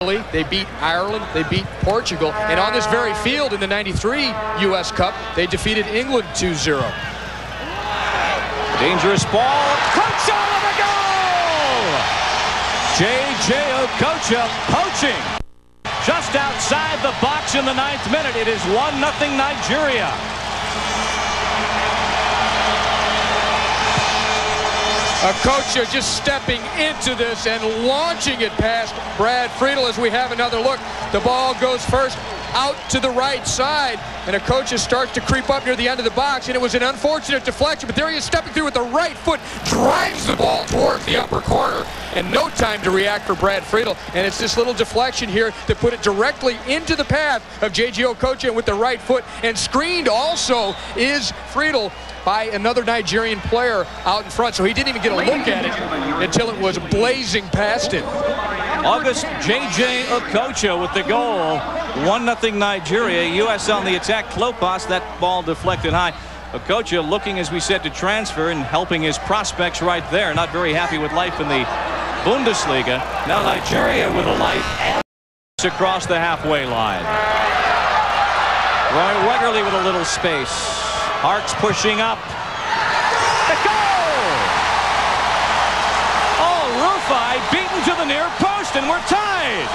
They beat Ireland, they beat Portugal, and on this very field in the '93 U.S. Cup, they defeated England 2-0. Dangerous ball. Okocha with a goal! Jay Okocha poaching. Just outside the box in the 9th minute. It is 1-0 Nigeria. Okocha just stepping into this and launching it past Brad Friedel as we have another look. The ball goes first out to the right side, and Okocha starts to creep up near the end of the box, and it was an unfortunate deflection, but there he is stepping through with the right foot, drives the ball towards the upper corner, and no time to react for Brad Friedel. And it's this little deflection here that put it directly into the path of Jay Okocha with the right foot, and screened also is Friedel by another Nigerian player out in front, so he didn't even get a look at it until it was blazing past him. August Jay Okocha with the goal. 1-0 Nigeria. U.S. on the attack. Klopas, that ball deflected high. Okocha looking, as we said, to transfer and helping his prospects right there. Not very happy with life in the Bundesliga. Now Nigeria with a life across the halfway line. Roy Wegerle with a little space. Harks pushing up. The goal! Oh, Rufai beaten to the near post, and we're tied.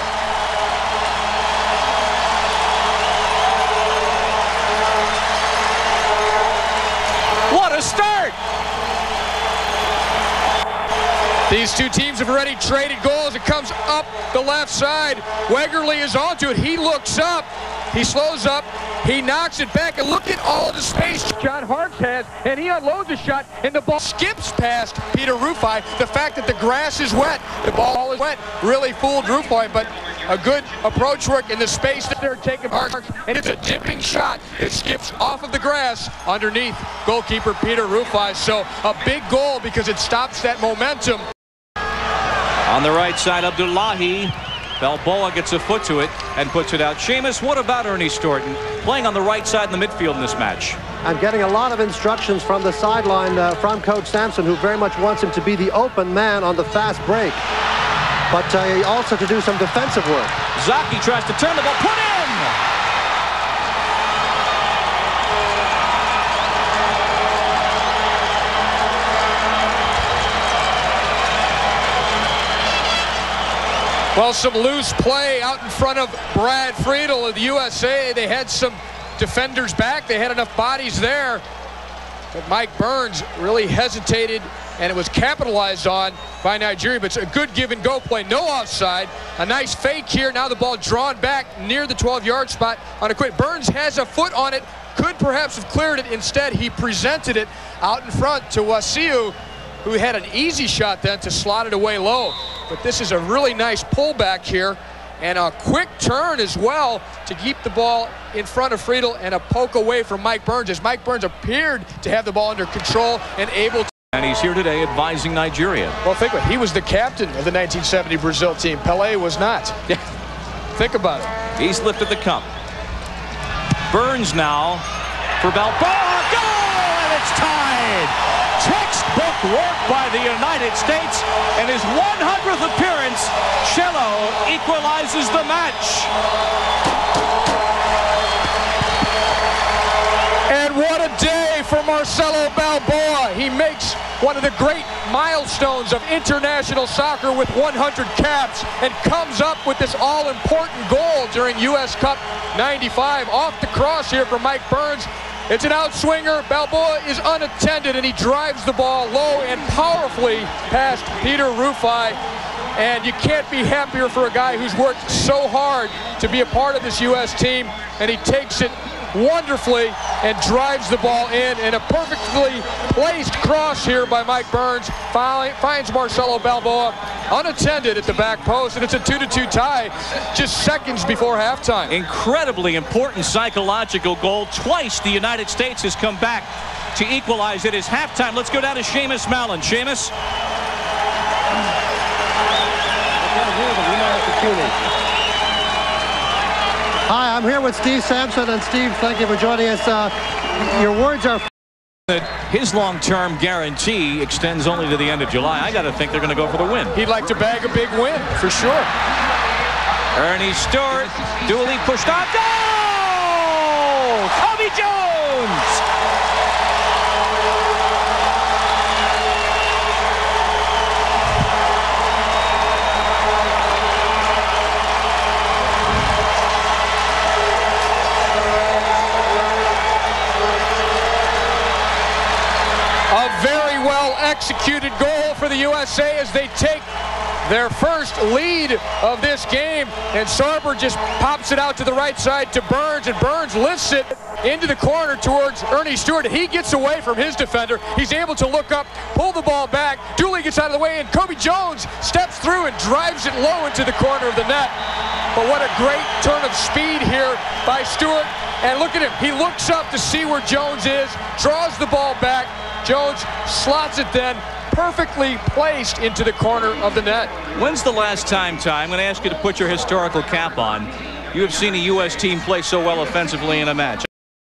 What a start! These two teams have already traded goals. It comes up the left side. Wegerle is onto it. He looks up. He slows up. He knocks it back, and look at all of the space John Harks has, and he unloads a shot, and the ball skips past Peter Rufai. The fact that the grass is wet, the ball is wet, really fooled Rufai, but a good approach work in the space that they're taking Harks, and it's a dipping shot. It skips off of the grass underneath goalkeeper Peter Rufai. So a big goal because it stops that momentum. On the right side, Abdullahi. Balboa gets a foot to it and puts it out. Seamus, what about Ernie Stewart playing on the right side in the midfield in this match? I'm getting a lot of instructions from the sideline from Coach Sampson, who very much wants him to be the open man on the fast break, but also to do some defensive work. Zaki tries to turn the ball, put in! Well, some loose play out in front of Brad Friedel of the USA. They had some defenders back. They had enough bodies there. But Mike Burns really hesitated, and it was capitalized on by Nigeria. But it's a good give-and-go play. No offside. A nice fake here. Now the ball drawn back near the 12-yard spot on a quick. Burns has a foot on it. Could perhaps have cleared it. Instead, he presented it out in front to Wasiu, who had an easy shot then to slot it away low. But this is a really nice pullback here, and a quick turn as well to keep the ball in front of Friedel, and a poke away from Mike Burns, as Mike Burns appeared to have the ball under control and able to. And he's here today advising Nigeria. Well, think about it. He was the captain of the 1970 Brazil team. Pelé was not. Yeah. Think about it. He's lifted the cup. Burns now for Balboa. Goal! And it's tied! Textbook work by the United States, and his 100th appearance, Cello equalizes the match. And what a day for Marcelo Balboa. He makes one of the great milestones of international soccer with 100 caps, and comes up with this all-important goal during U.S. Cup 95. Off the cross here from Mike Burns. It's an outswinger. Balboa is unattended, and he drives the ball low and powerfully past Peter Rufai. And you can't be happier for a guy who's worked so hard to be a part of this U.S. team, and he takes it wonderfully and drives the ball in, and a perfectly placed cross here by Mike Burns finds Marcelo Balboa unattended at the back post, and it's a 2-2 tie just seconds before halftime. Incredibly important psychological goal. Twice the United States has come back to equalize. It is halftime. Let's go down to Seamus Mallon. Seamus. Hi, I'm here with Steve Sampson, and Steve, thank you for joining us. Your words are. His long-term guarantee extends only to the end of July. I got to think they're going to go for the win. He'd like to bag a big win, for sure. Ernie Stewart, duly pushed on. Goal! Kobe Jones! A very well executed goal for the USA as they take their first lead of this game, and Sarber just pops it out to the right side to Burns, and Burns lifts it into the corner towards Ernie Stewart. He gets away from his defender. He's able to look up, pull the ball back. Dooley gets out of the way, and Kobe Jones steps through and drives it low into the corner of the net. But what a great turn of speed here by Stewart. And look at him. He looks up to see where Jones is, draws the ball back. Jones slots it then, perfectly placed into the corner of the net. When's the last time, Ty, I'm going to ask you to put your historical cap on, you have seen a U.S. team play so well offensively in a match?